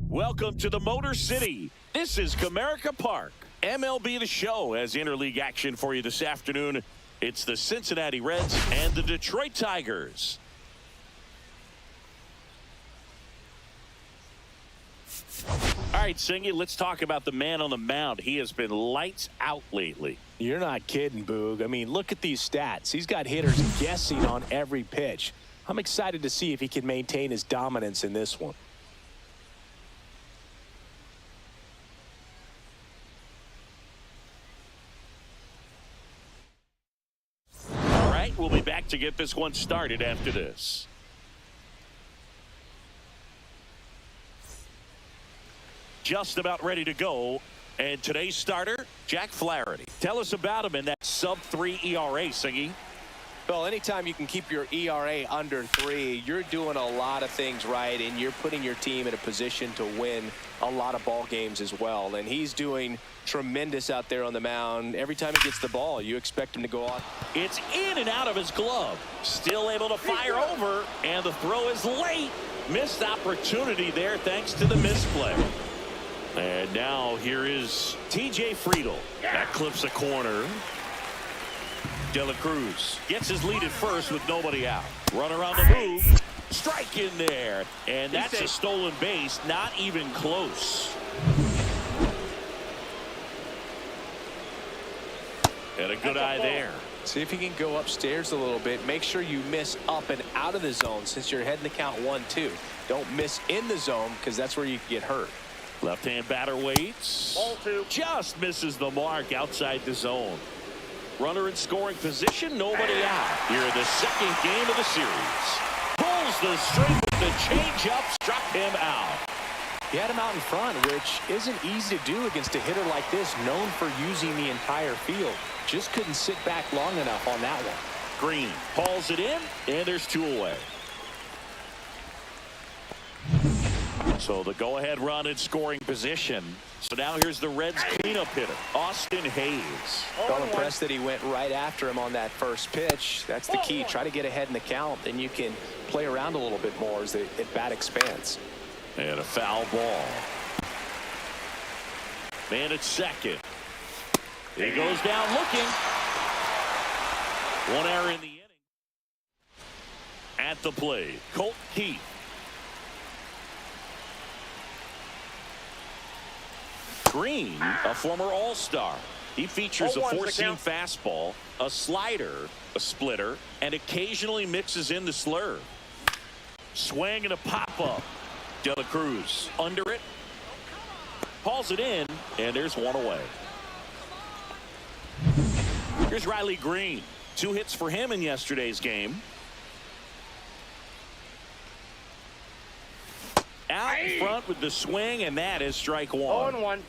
Welcome to the Motor City. This is Comerica Park. MLB The Show has interleague action for you this afternoon. It's the Cincinnati Reds and the Detroit Tigers. All right, Singy, let's talk about the man on the mound. He has been lights out lately. You're not kidding, Boog. I mean, look at these stats. He's got hitters guessing on every pitch. I'm excited to see if he can maintain his dominance in this one. All right, we'll be back to get this one started after this. Just about ready to go. And today's starter, Jack Flaherty. Tell us about him in that sub-3 ERA, Singy. Well, anytime you can keep your ERA under 3, you're doing a lot of things right, and you're putting your team in a position to win a lot of ball games as well. And he's doing tremendous out there on the mound. Every time he gets the ball, you expect him to go on. It's in and out of his glove. Still able to fire over, and the throw is late. Missed opportunity there thanks to the misplay. And now here is TJ Friedl. That clips a corner. Cruz gets his lead at first with nobody out. Runner on the move. Strike in there. And that's a stolen base. Not even close. And a good eye there. See if he can go upstairs a little bit. Make sure you miss up and out of the zone since you're heading the count 1-2. Don't miss in the zone because that's where you can get hurt. Left-hand batter waits. Ball 2. Just misses the mark outside the zone. Runner in scoring position, nobody out. Here in the second game of the series. Pulls the string with the changeup, struck him out. He had him out in front, which isn't easy to do against a hitter like this, known for using the entire field. Just couldn't sit back long enough on that one. Green hauls it in, and there's 2 away. So the go-ahead run in scoring position. So now here's the Reds cleanup hitter, Austin Hayes. Well, impressed that he went right after him on that first pitch. That's the key. Try to get ahead in the count, then you can play around a little bit more as the at-bat expands. And a foul ball. Man at second. He goes down looking. 1 error in the inning. At the plate, Colt Keith. Green, a former All-Star. He features a 4-seam fastball, a slider, a splitter, and occasionally mixes in the slurve. Swing and a pop-up. Cruz under it. Hauls it in, and there's 1 away. Here's Riley Green. 2 hits for him in yesterday's game. Out in front with the swing, and that is strike 1. 0-1.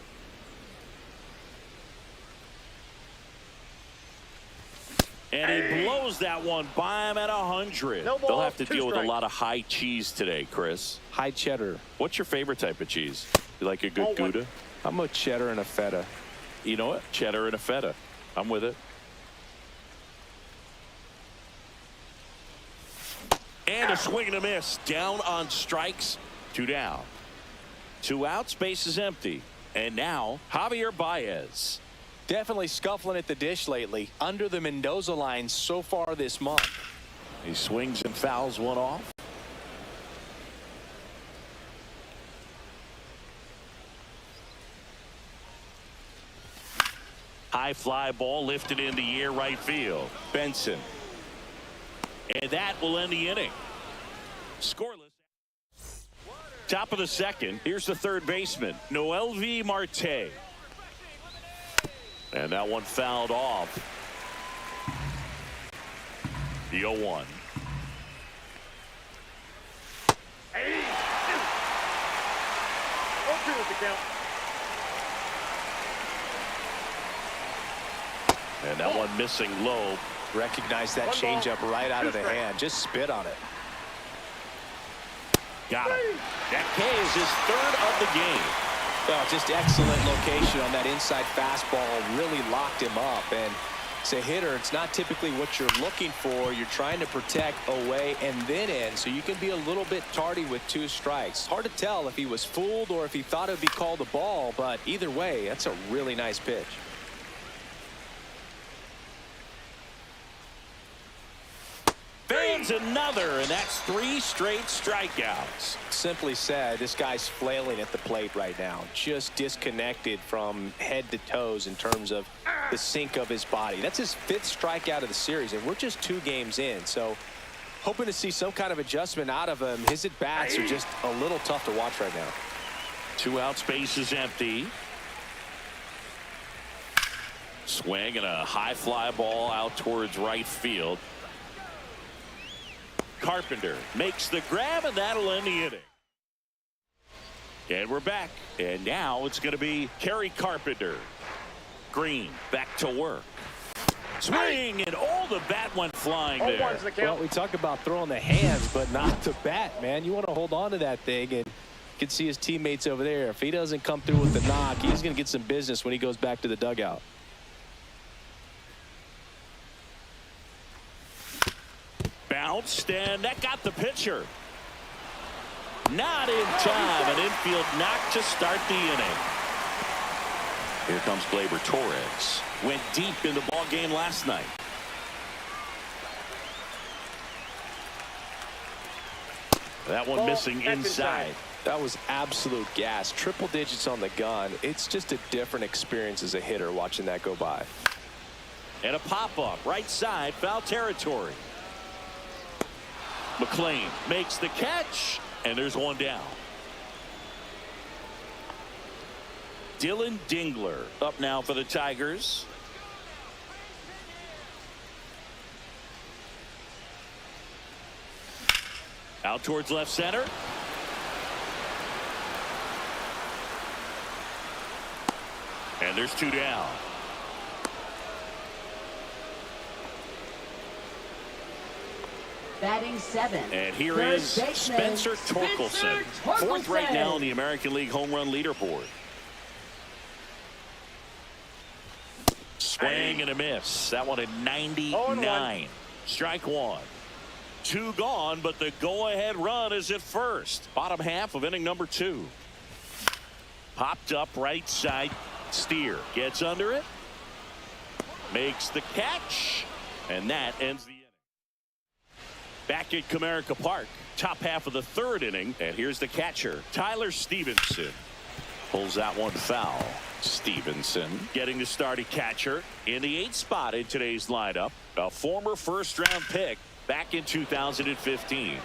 And he blows that one by him at 100. No ball, They'll have to 2 deal with a strikes. lot of high cheese today, Chris. High cheddar. What's your favorite type of cheese? You like a good 0-1. Gouda? I'm a cheddar and a feta. You know what? Cheddar and a feta. I'm with it. And a swing and a miss. Down on strikes. 2 down. 2 outs. Base is empty. And now Javier Baez. Definitely scuffling at the dish lately. Under the Mendoza line so far this month. He swings and fouls one off. High fly ball lifted in the air right field. Benson. And that will end the inning. Scoreless. Top of the second. Here's the third baseman, Noelvi Marte. And that one fouled off. The 0-1. Hey. 0-2 with the count. And that one missing low. Recognize that changeup right out of the hand. Just spit on it. Got him. That K is his 3rd of the game. Well, just excellent location on that inside fastball. Really locked him up. And As a hitter, it's not typically what you're looking for. You're trying to protect away and then in, so you can be a little bit tardy with 2 strikes. Hard to tell if he was fooled or if he thought it would be called a ball, but either way, that's a really nice pitch. Fans another, and that's 3 straight strikeouts. Simply said, this guy's flailing at the plate right now, just disconnected from head to toes in terms of the sync of his body. That's his 5th strikeout of the series, and we're just 2 games in, so hoping to see some kind of adjustment out of him. His at-bats are just a little tough to watch right now. 2 outs, base is empty. Swing and a high fly ball out towards right field. Carpenter makes the grab, and that'll end the inning. And we're back, and now it's going to be Kerry Carpenter. Green back to work. Swing, and the bat went flying there. Well, we talk about throwing the hands, but not the bat, man. You want to hold on to that thing, and you can see his teammates over there. If he doesn't come through with the knock, he's going to get some business when he goes back to the dugout. Bounced, and that got the pitcher. Not in time. An infield knock to start the inning. Here comes Gleyber Torres. Went deep in the ball game last night. That one missing inside. That was absolute gas. Triple digits on the gun. It's just a different experience as a hitter watching that go by. And a pop-up right side, foul territory. McLean makes the catch, and there's one down. Dylan Dingler up now for the Tigers. Out towards left center. And there's 2 down. Batting 7th. And here is Spencer Torkelson. 4th right now in the American League home run leaderboard. Swing and a miss. That one at 99. Strike 1. 2 gone, but the go-ahead run is at first. Bottom half of inning number 2. Popped up right side. Steer gets under it. Makes the catch. And that ends the inning. Back at Comerica Park, top half of the 3rd inning, and here's the catcher, Tyler Stevenson. Pulls out one foul. Stevenson getting the start at catcher in the 8th spot in today's lineup. A former 1st-round pick back in 2015.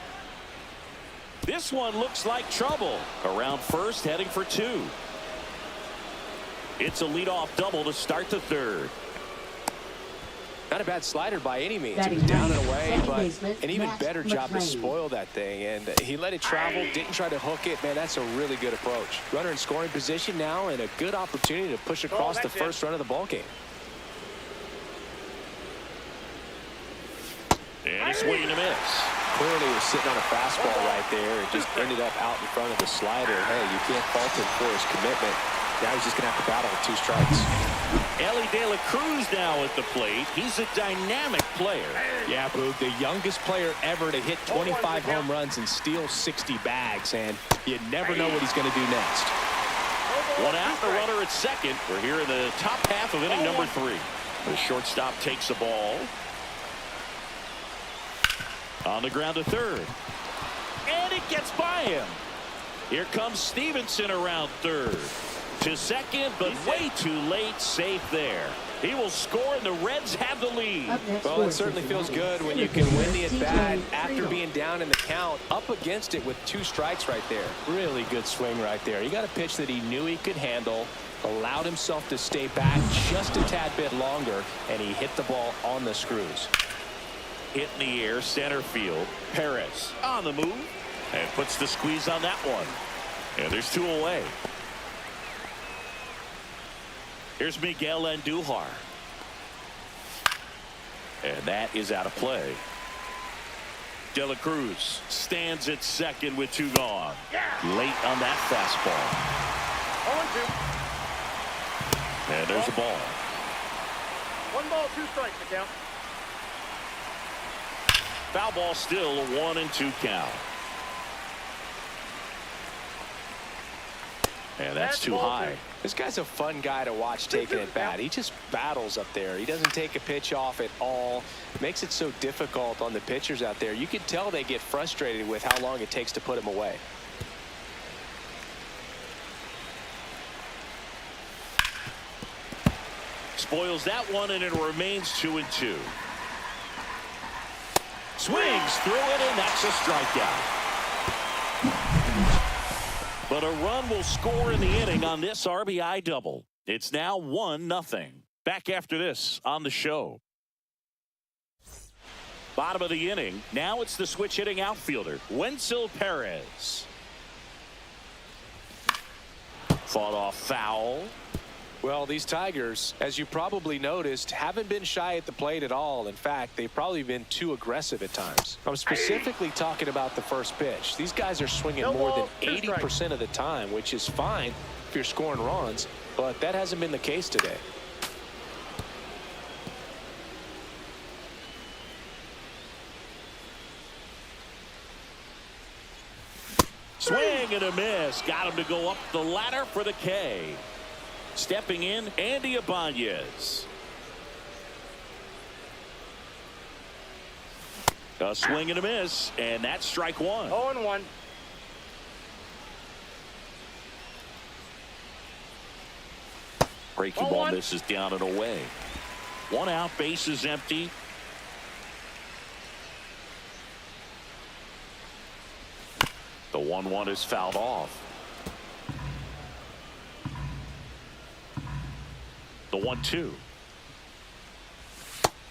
This one looks like trouble. Around first, heading for 2. It's a leadoff double to start the 3rd. Not a bad slider by any means. It was down and away, but an even better job to spoil that thing. And he let it travel, didn't try to hook it. Man, that's a really good approach. Runner in scoring position now, and a good opportunity to push across the first run of the ball game. And a swing and a miss. Clearly was sitting on a fastball right there. It just ended up out in front of the slider. Hey, you can't fault him for his commitment. Now he's just going to have to battle with 2 strikes. Elly Cruz now at the plate. He's a dynamic player. Yeah, Boog, the youngest player ever to hit 25 home runs and steal 60 bags, and you never know what he's going to do next. 1 out, the runner at second. We're here in the top half of inning number 3. The shortstop takes the ball. On the ground to 3rd. And it gets by him. Here comes Stevenson around 3rd. To second, but way too late. Safe there. He will score, and the Reds have the lead. Well, it certainly feels good when you can win the at-bat after being down in the count, up against it with 2 strikes right there. Really good swing right there. He got a pitch that he knew he could handle, allowed himself to stay back just a tad bit longer, and he hit the ball on the screws. Hit in the air, center field. Perez on the move and puts the squeeze on that one. And there's 2 away. Here's Miguel Andujar. And that is out of play. De La Cruz stands at second with 2 gone. Late on that fastball. 0-2. And there's a ball. 1 ball, 2 strikes the count. Foul ball, still a 1-2 count. And that's too high. This guy's a fun guy to watch taking at bat. He just battles up there. He doesn't take a pitch off at all. Makes it so difficult on the pitchers out there. You can tell they get frustrated with how long it takes to put him away. Spoils that one, and it remains 2-2. Swings through it, and that's a strikeout. But a run will score in the inning on this RBI double. It's now 1-0. Back after this on the show. Bottom of the inning. Now it's the switch hitting outfielder, Wenzel Perez. Fought off foul. Well, these Tigers, as you probably noticed, haven't been shy at the plate at all. In fact, they've probably been too aggressive at times. I'm specifically talking about the first pitch. These guys are swinging more than 80% of the time, which is fine if you're scoring runs, but that hasn't been the case today. Swing and a miss. Got him to go up the ladder for the K. Stepping in, Andy Ibanez. A swing and a miss, and that's strike one. 0-1. Breaking ball misses down and away. 1 out, bases empty. The 1-1 is fouled off. The 1-2.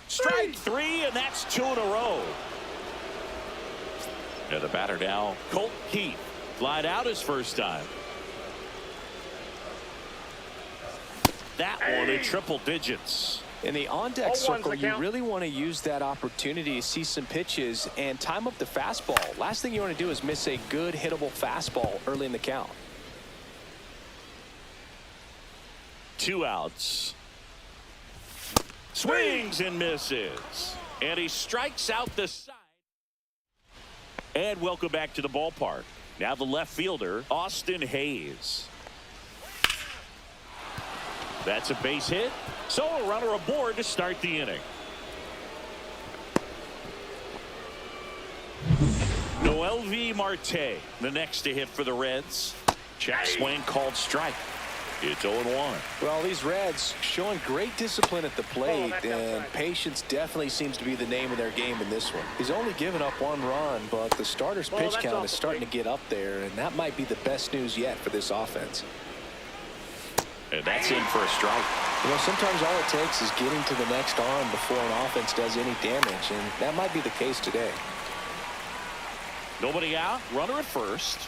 Strike 3, and that's 2 in a row. And the batter now, Colt Keith. Flied out his first time. That one in triple digits. In the on-deck circle, you really want to use that opportunity to see some pitches and time up the fastball. Last thing you want to do is miss a good hittable fastball early in the count. 2 outs. Swings and misses. And he strikes out the side. And welcome back to the ballpark. Now the left fielder, Austin Hayes. That's a base hit. So a runner aboard to start the inning. Noelvi Marte, the next to hit for the Reds. Check swing called strike. It's 0-1. Well, these Reds showing great discipline at the plate, and patience definitely seems to be the name of their game in this one. He's only given up 1 run, but the starter's pitch count is starting to get up there, and that might be the best news yet for this offense. And that's in for a strike. You know, sometimes all it takes is getting to the next arm before an offense does any damage, and that might be the case today. Nobody out, runner at first.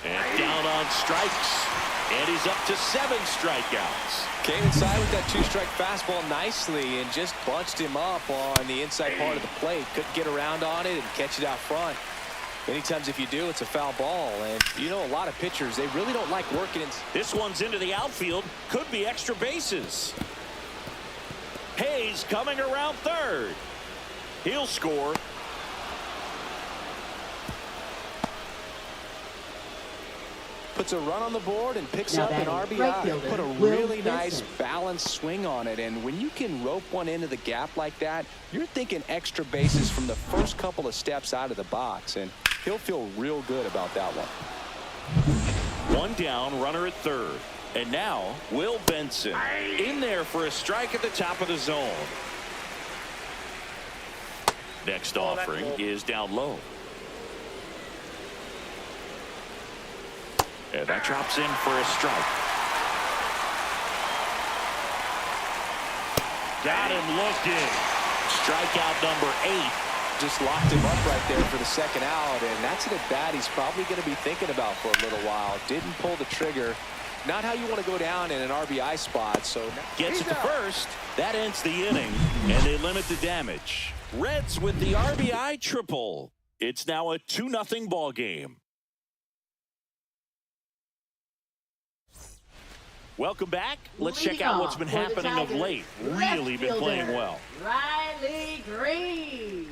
And down on strikes. And he's up to 7 strikeouts. Came inside with that 2-strike fastball nicely and just bunched him up on the inside part of the plate. Couldn't get around on it and catch it out front. Many times if you do, it's a foul ball. And you know, a lot of pitchers, they really don't like working in. This one's into the outfield. Could be extra bases. Hayes coming around third. He'll score. Puts a run on the board and picks up an RBI. Put a really nice balanced swing on it. And when you can rope one into the gap like that, you're thinking extra bases from the first couple of steps out of the box. And he'll feel real good about that one. 1 down, runner at third. And now, Will Benson in there for a strike at the top of the zone. Next offering is down low. And that drops in for a strike. Got him looking. Strikeout number 8. Just locked him up right there for the second out, and that's an at-bat he's probably going to be thinking about for a little while. Didn't pull the trigger. Not how you want to go down in an RBI spot. So gets it to first. That ends the inning, and they limit the damage. Reds with the RBI triple. It's now a 2-0 ball game. Welcome back. Let's check out what's been happening of late. Really been playing well. Riley Green.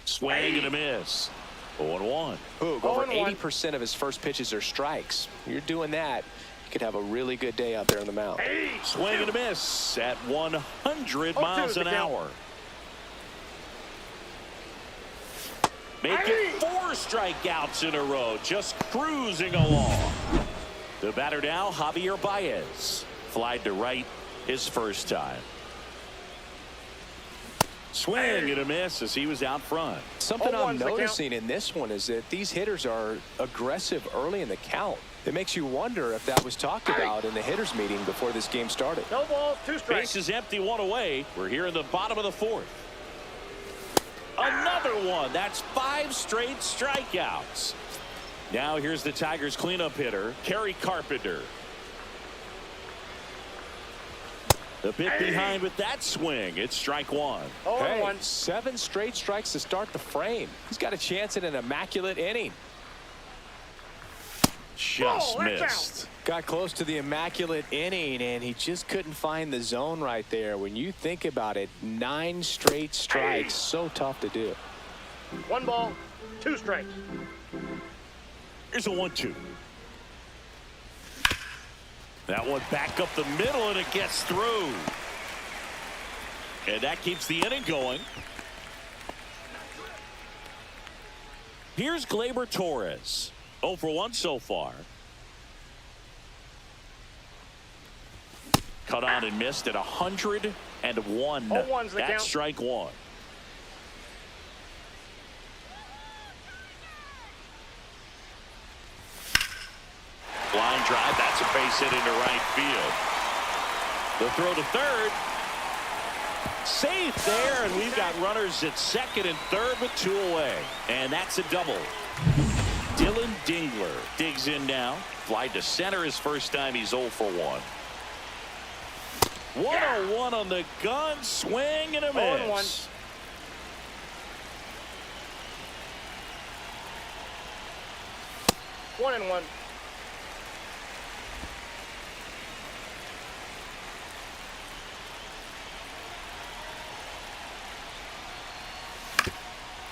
Swing and a miss. 0-1. Boog, over 80% of his first pitches are strikes. You're doing that, you could have a really good day out there on the mound. Swing and a miss at 100 miles an hour. Making 4 strikeouts in a row, just cruising along. The batter now, Javier Baez. Flied to right his first time. Swing and a miss as he was out front. Something I'm noticing in this one is that these hitters are aggressive early in the count. It makes you wonder if that was talked about in the hitters meeting before this game started. No balls, 2 strikes. Base is empty, 1 away. We're here in the bottom of the 4th. Another one. That's 5 straight strikeouts. Now here's the Tigers cleanup hitter, Kerry Carpenter. The bit behind with that swing. It's strike 1. Hey, 7 straight strikes to start the frame. He's got a chance at an immaculate inning. Just missed. Got close to the immaculate inning, and he just couldn't find the zone right there. When you think about it, 9 straight strikes, so tough to do. 1 ball, 2 strikes. Here's a 1-2. That one back up the middle, and it gets through. And that keeps the inning going. Here's Gleyber Torres. 0 for 1 so far. Cut on and missed at 101. That's strike 1. Line drive. That's a base hit into right field. The throw to third. Safe there, and we've got runners at second and third with 2 away. And that's a double. Dylan Dingler digs in now. Fly to center his first time. He's 0 for 1. 101 on the gun. Swing and a miss. 1-1.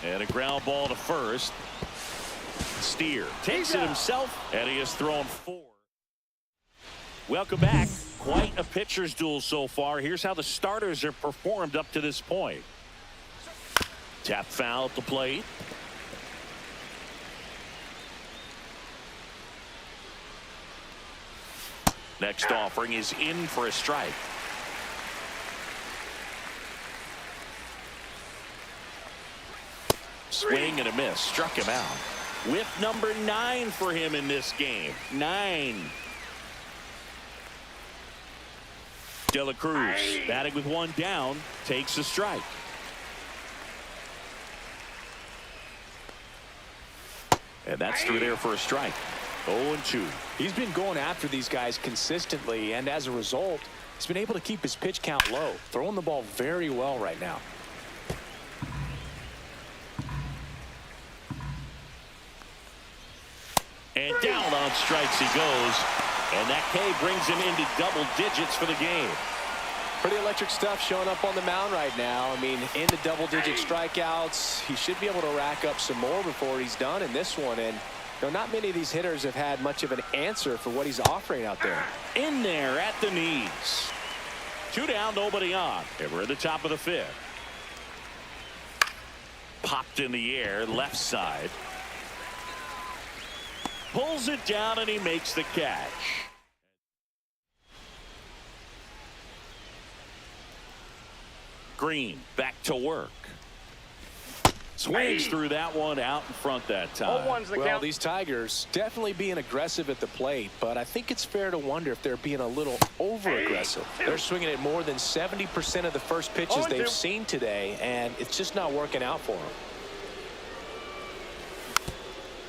And a ground ball to first. Steer takes it himself, and he has thrown 4. Welcome back. Quite a pitcher's duel so far. Here's how the starters have performed up to this point. Tap foul at the plate. Next offering is in for a strike. Swing and a miss. Struck him out. Whip number 9 for him in this game. 9. De La Cruz batting with 1 down. Takes a strike. And that's through there for a strike. 0-2. He's been going after these guys consistently, and as a result, he's been able to keep his pitch count low. Throwing the ball very well right now. And down on strikes he goes. And that K brings him into double digits for the game. Pretty electric stuff showing up on the mound right now. I mean, into double-digit strikeouts. He should be able to rack up some more before he's done in this one. And you know, not many of these hitters have had much of an answer for what he's offering out there. In there at the knees. 2 down, nobody on. And we're at the top of the 5th. Popped in the air, left side. Pulls it down, and he makes the catch. Green back to work. Swings through that one out in front that time. Well, these Tigers definitely being aggressive at the plate, but I think it's fair to wonder if they're being a little over-aggressive. They're swinging at more than 70% of the first pitches they've seen today, and it's just not working out for them.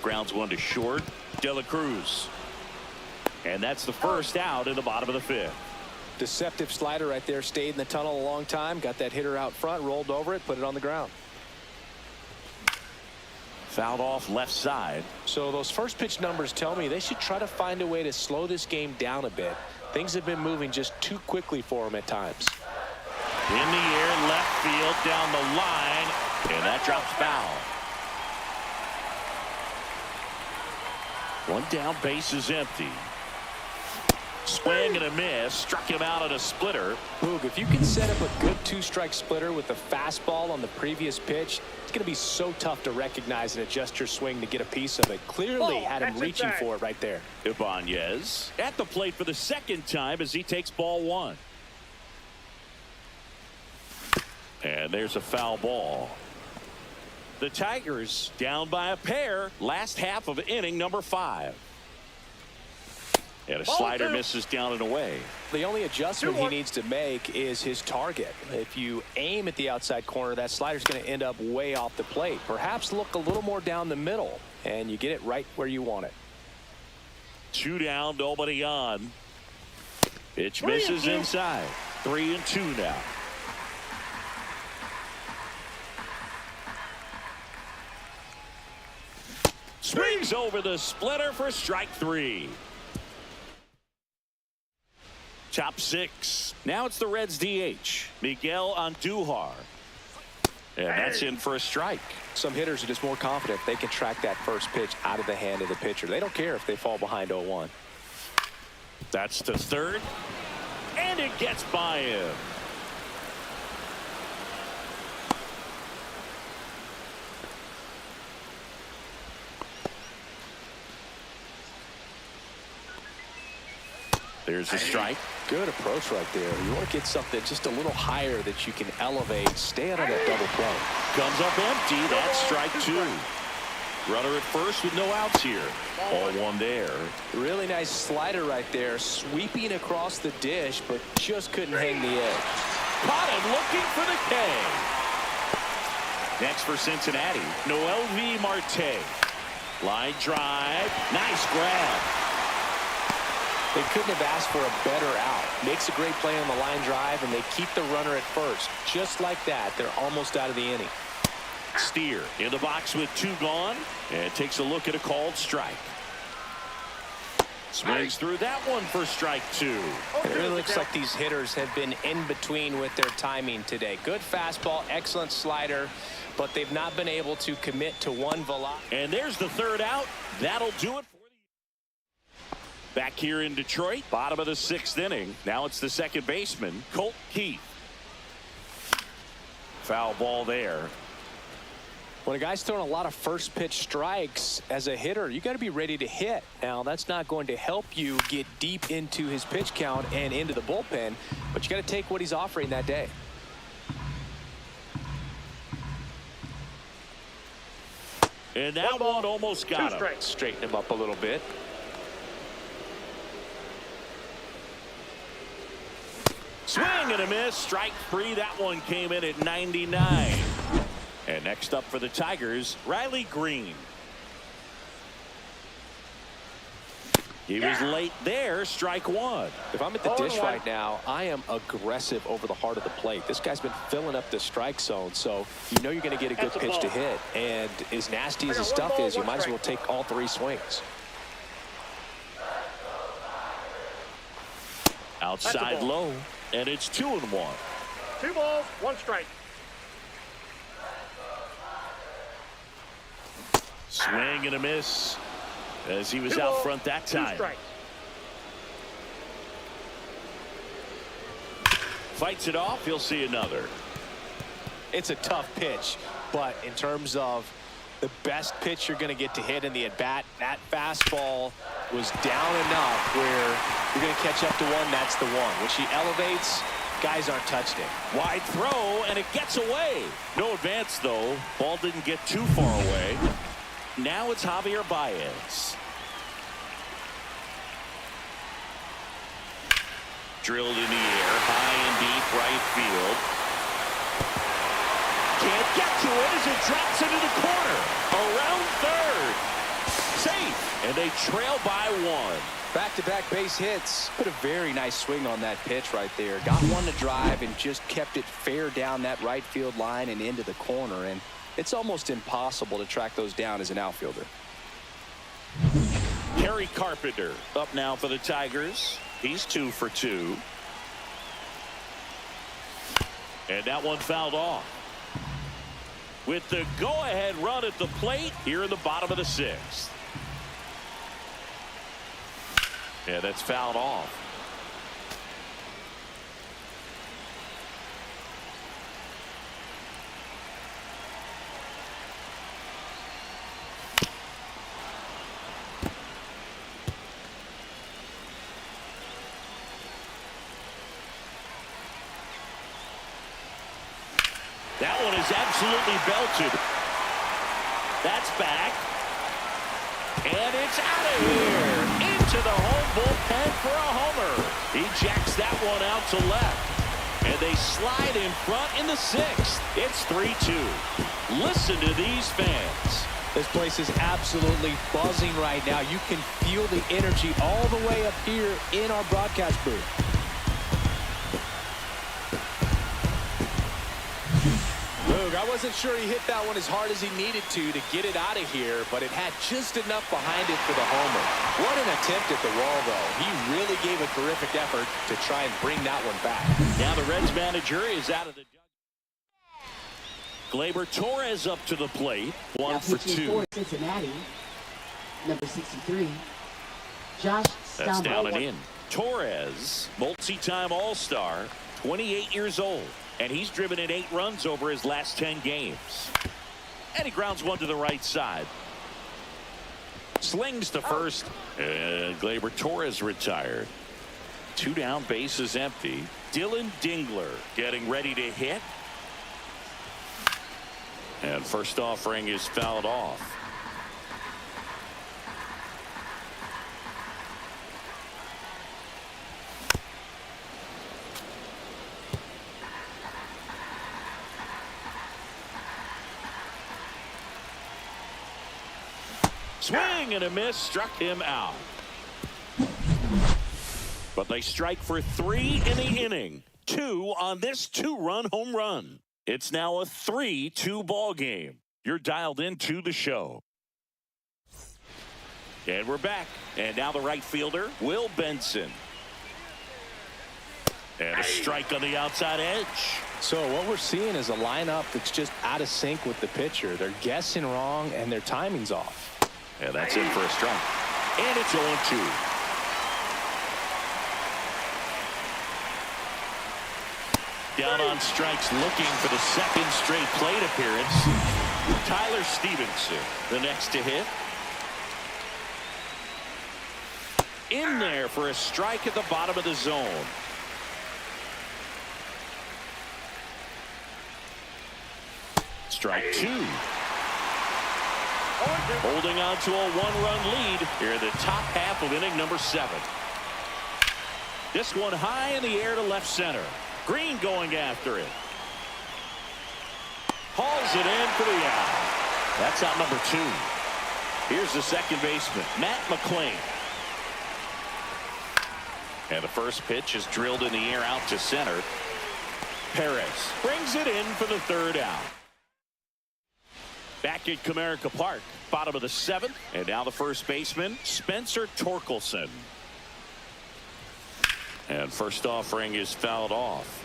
Grounds 1 to short. De La Cruz. And that's the first out in the bottom of the 5th. Deceptive slider right there. Stayed in the tunnel a long time. Got that hitter out front. Rolled over it. Put it on the ground. Fouled off left side. So those first pitch numbers tell me they should try to find a way to slow this game down a bit. Things have been moving just too quickly for them at times. In the air, left field, down the line, and that drops foul. One down, base is empty. Swing and a miss, struck him out at a splitter. Boog, if you can set up a good two-strike splitter with the fastball on the previous pitch, it's going to be so tough to recognize and adjust your swing to get a piece of it. Clearly had him reaching for it right there. Ibanez at the plate for the second time as he takes ball one. And there's a foul ball. The Tigers down by a pair, last half of inning number 5. And a slider misses down and away. The only adjustment he needs to make is his target. If you aim at the outside corner, that slider's going to end up way off the plate. Perhaps look a little more down the middle, and you get it right where you want it. 2 down, nobody on. Pitch misses inside. 3-2 now. Swings over the splitter for strike 3. Top 6. Now it's the Reds DH, Miguel Andujar. And that's in for a strike. Some hitters are just more confident they can track that first pitch out of the hand of the pitcher. They don't care if they fall behind 0-1. That's to third. And it gets by him. There's a strike. Good approach right there. You want to get something just a little higher that you can elevate. Stay out of that double play. Comes up empty. That's strike 2. Runner at first with no outs here. Ball 1 there. Really nice slider right there. Sweeping across the dish, but just couldn't hang the edge. Caught him looking for the K. Next for Cincinnati, Noelvi Marte. Line drive. Nice grab. They couldn't have asked for a better out. Makes a great play on the line drive, and they keep the runner at first. Just like that, they're almost out of the inning. Steer in the box with 2 gone, and takes a look at a called strike. Swings through that one for strike 2. It really looks like these hitters have been in between with their timing today. Good fastball, excellent slider, but they've not been able to commit to one velocity. And there's the 3rd out. That'll do it. Back here in Detroit, bottom of the 6th inning. Now it's the second baseman, Colt Keith. Foul ball there. When a guy's throwing a lot of first pitch strikes as a hitter, you got to be ready to hit. Now, that's not going to help you get deep into his pitch count and into the bullpen, but you got to take what he's offering that day. And that one almost got him. Straighten him up a little bit. Swing and a miss. Strike 3. That one came in at 99. And next up for the Tigers, Riley Green. He was late there. Strike 1. If I'm at the dish right now, I am aggressive over the heart of the plate. This guy's been filling up the strike zone, so you know you're going to get a good pitch to hit. And as nasty as his stuff is, you might as well take all 3 swings. Outside low, and it's 2-1. 2 balls, 1 strike. Swing and a miss as he was out front that time. 2 strikes. Fights it off. He'll see another. It's a tough pitch, but in terms of the best pitch you're going to get to hit in the at-bat, that fastball was down enough where you're going to catch up to one. That's the one. When she elevates, guys aren't touched it. Wide throw, and it gets away. No advance, though. Ball didn't get too far away. Now it's Javier Baez. Drilled in the air, high and deep right field. Can't get to it as it drops into the corner. Around third. Safe. And they trail by 1. Back-to-back base hits. Put a very nice swing on that pitch right there. Got one to drive and just kept it fair down that right field line and into the corner. And it's almost impossible to track those down as an outfielder. Kerry Carpenter up now for the Tigers. He's 2 for 2. And that one fouled off. With the go-ahead run at the plate here in the bottom of the 6th. Yeah, that's fouled off. That one is absolutely belted. That's back. And it's out of here. Into the home bullpen for a homer. He jacks that one out to left. And they slide in front in the 6th. It's 3-2. Listen to these fans. This place is absolutely buzzing right now. You can feel the energy all the way up here in our broadcast booth. I wasn't sure he hit that one as hard as he needed to get it out of here, but it had just enough behind it for the homer. What an attempt at the wall, though. He really gave a terrific effort to try and bring that one back. Now the Reds manager is out of the Gleyber Torres up to the plate. 1 for 2. For Cincinnati, number 63, Josh That's Stammer. down and in. Torres, multi-time All-Star, 28 years old. And he's driven in 8 runs over his last 10 games. And he grounds one to the right side. Slings to first. And Gleyber Torres retired. 2 down, bases empty. Dylan Dingler getting ready to hit. And first offering is fouled off. Swing and a miss, struck him out. But they strike for 3 in the inning. 2 on this 2-run home run. It's now a 3-2 ball game. You're dialed into the show. And we're back. And now the right fielder, Will Benson. And a strike on the outside edge. So what we're seeing is a lineup that's just out of sync with the pitcher. They're guessing wrong and their timing's off. And that's in for a strike. And it's 0-2. Down on strikes, looking for the 2nd straight plate appearance. Tyler Stevenson, the next to hit. In there for a strike at the bottom of the zone. Strike 2. Holding on to a 1-run lead here in the top half of inning number 7. This one high in the air to left center. Green going after it. Hauls it in for the out. That's out number 2. Here's the second baseman, Matt McClain. And the first pitch is drilled in the air out to center. Perez brings it in for the 3rd out. Back at Comerica Park, bottom of the 7th, and now the first baseman, Spencer Torkelson. And first offering is fouled off.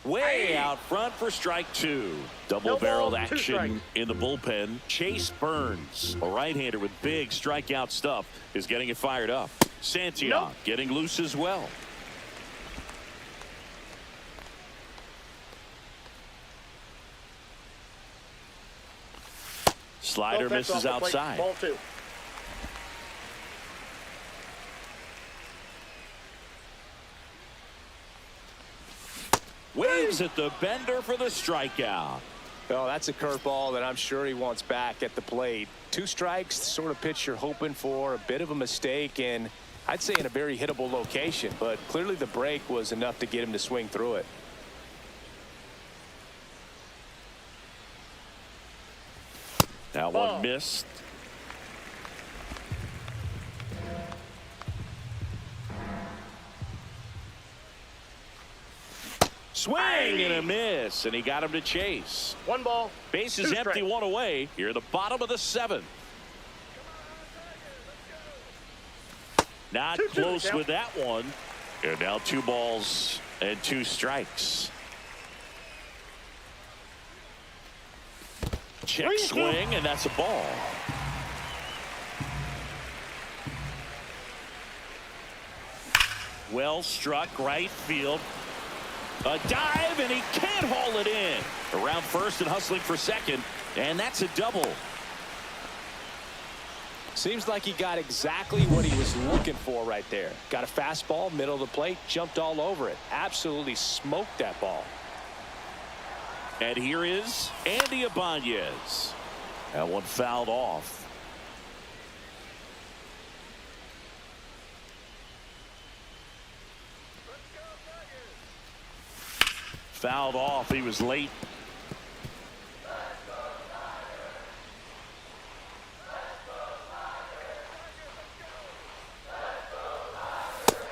Way out front for strike 2. Double-barreled No ball, 2 action strikes. in the bullpen. Chase Burns, a right-hander with big strikeout stuff, is getting it fired up. Santiago Nope. getting loose as well. Slider No fence misses off the plate. outside. Ball 2. Waves at the bender for the strikeout. Oh, that's a curveball that I'm sure he wants back at the plate. 2 strikes, the sort of pitch you're hoping for. A bit of a mistake, and I'd say in a very hittable location, but clearly the break was enough to get him to swing through it. That one missed. Swing and a miss, and he got him to chase. 1 ball. Bases 2 empty, strikes. 1 away. Here at the bottom of the 7th. Not 2-2 close count. with that one. And now 2 balls and 2 strikes. Check 3-2. swing, and that's a ball. Well struck right field. A dive, and he can't haul it in. Around first and hustling for second, and that's a double. Seems like he got exactly what he was looking for right there. Got a fastball, middle of the plate, jumped all over it. Absolutely smoked that ball. And here is Andy Ibanez. That one fouled off. Fouled off. He was late.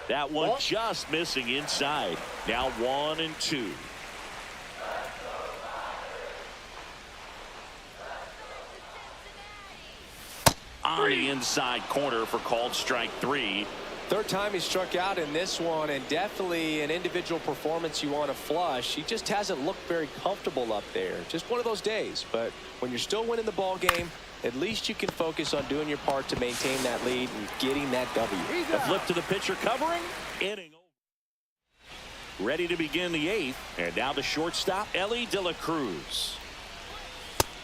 That one just missing inside. Now 1-2. On the inside corner for called strike 3. Third time he struck out in this one, and definitely an individual performance you want to flush. He just hasn't looked very comfortable up there. Just one of those days. But when you're still winning the ball game, at least you can focus on doing your part to maintain that lead and getting that W. A flip to the pitcher covering. Inning over. Ready to begin the 8th. And now the shortstop, Elly de la Cruz.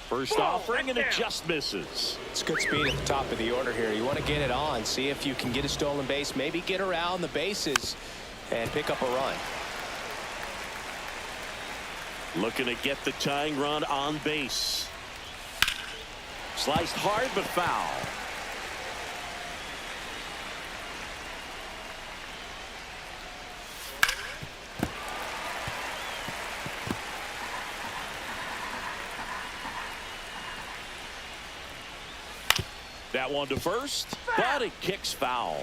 First offering, and it just misses. It's good speed at the top of the order here. You want to get it on, see if you can get a stolen base, maybe get around the bases and pick up a run. Looking to get the tying run on base. Sliced hard but foul. That one to first, but it kicks foul.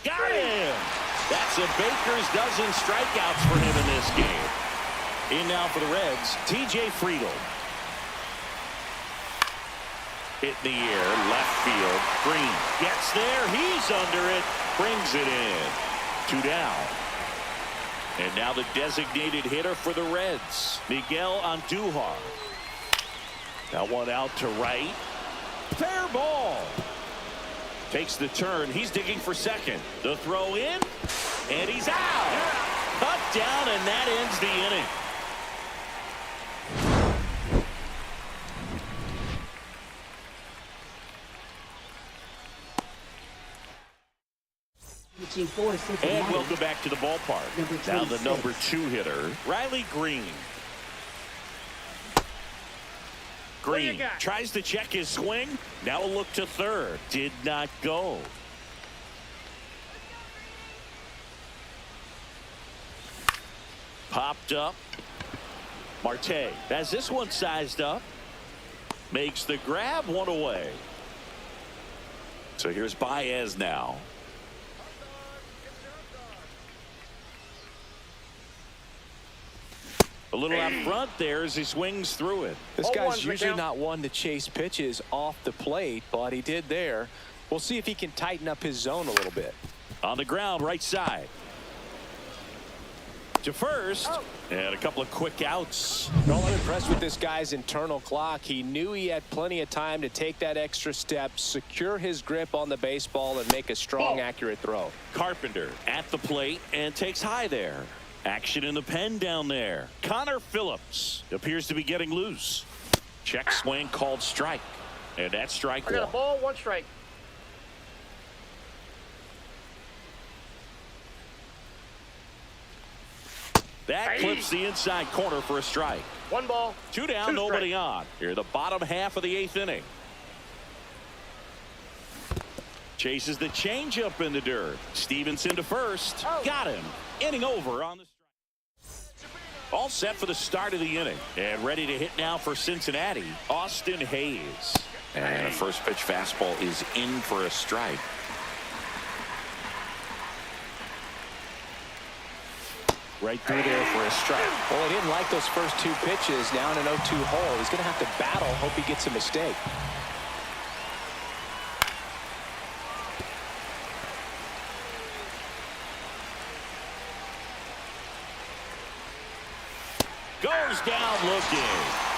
Got him! That's a baker's dozen strikeouts for him in this game. In now for the Reds, TJ Friedl. Hit in the air, left field. Green gets there, he's under it, brings it in. 2 down. And now the designated hitter for the Reds, Miguel Andujar. That one out to right. Fair ball. Takes the turn. He's digging for second. The throw in. And he's out. Cut down, and that ends the inning. Pitching for Cincinnati. And welcome back to the ballpark. Now the number 2 hitter, Riley Green. Green tries to check his swing. Now a look to third. Did not go. Popped up. Marte has this one sized up. Makes the grab, 1 away. So here's Baez now. A little out front there as he swings through it. This guy's usually not one to chase pitches off the plate, but he did there. We'll see if he can tighten up his zone a little bit. On the ground, right side. To first, and a couple of quick outs. Well, I'm impressed with this guy's internal clock. He knew he had plenty of time to take that extra step, secure his grip on the baseball, and make a strong, accurate throw. Carpenter at the plate and takes high there. Action in the pen down there. Connor Phillips appears to be getting loose. Check swing called strike. And that's strike 1. I got a ball, 1 strike. That clips the inside corner for a strike. 1 ball. 2 down, 2 nobody strikes. on. Here, the bottom half of the 8th inning. Chases the changeup in the dirt. Stevenson to first. Got him. Inning over on the strike. All set for the start of the inning. And ready to hit now for Cincinnati, Austin Hayes. And a first pitch fastball is in for a strike. Right through there for a strike. Well, he didn't like those first 2 pitches. Now in an 0-2 hole, he's going to have to battle. Hope he gets a mistake. Goes down looking.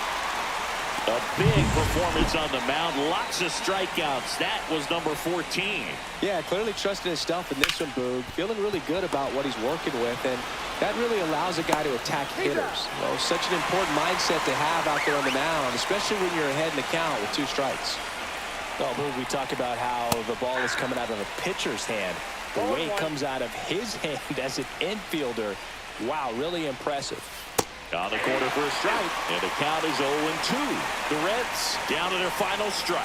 A big performance on the mound. Lots of strikeouts. That was number 14. Yeah, clearly trusting his stuff in this one, Boog. Feeling really good about what he's working with, and that really allows a guy to attack hitters. You know, such an important mindset to have out there on the mound, especially when you're ahead in the count with 2 strikes. Well, Boog, we talk about how the ball is coming out of a pitcher's hand. The way it comes out of his hand as an infielder, wow, really impressive. On the corner for a strike, and the count is 0-2. The Reds down to their final strike.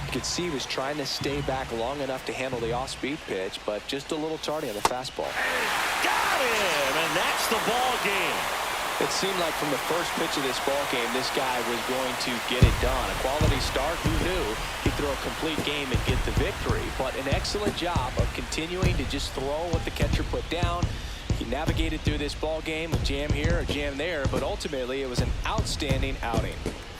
You could see he was trying to stay back long enough to handle the off-speed pitch, but just a little tardy on the fastball. Got him, and that's the ball game. It seemed like from the first pitch of this ball game, this guy was going to get it done. A quality start, who knew he'd throw a complete game and get the victory. But an excellent job of continuing to just throw what the catcher put down. He navigated through this ball game, a jam here, a jam there, but ultimately it was an outstanding outing.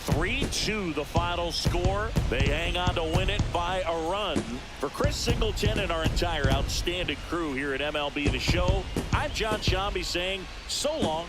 3-2 the final score. They hang on to win it by a run. For Chris Singleton and our entire outstanding crew here at MLB The Show, I'm John Shambi saying so long.